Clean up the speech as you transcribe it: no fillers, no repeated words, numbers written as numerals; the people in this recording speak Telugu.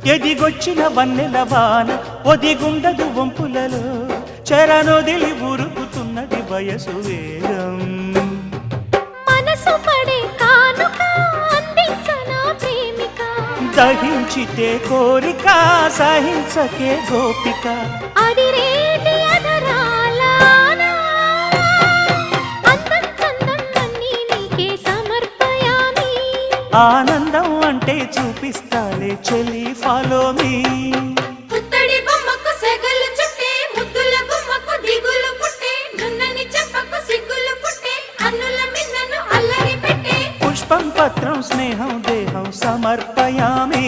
ఎదిగొచ్చిన వన్నెల వాన ఒదిగుండదు వంపులలో చెరనొదిలి ఉరుకుతున్నది వయసు వేగం మనసు పడే కానుక అందించనా ప్రేమిక దహించితే కోరిక సహించకే గోపిక అడిరేటి అధరాల అందం చందం అన్నీ నీకే సమర్పయామి ఆనందం అంటే చూపిస్తాలే చెలి ఫాలో మీ పుత్తడి బొమ్మకు సెగలు చుట్టే ముద్దుల గుమ్మకు దిగులు పుట్టే నున్నని చెప్పకు సిగ్గులు పుట్టే అన్నుల మిన్నను అల్లరి పెట్టే పుష్పం పత్రం స్నేహం దేహం సమర్పయామి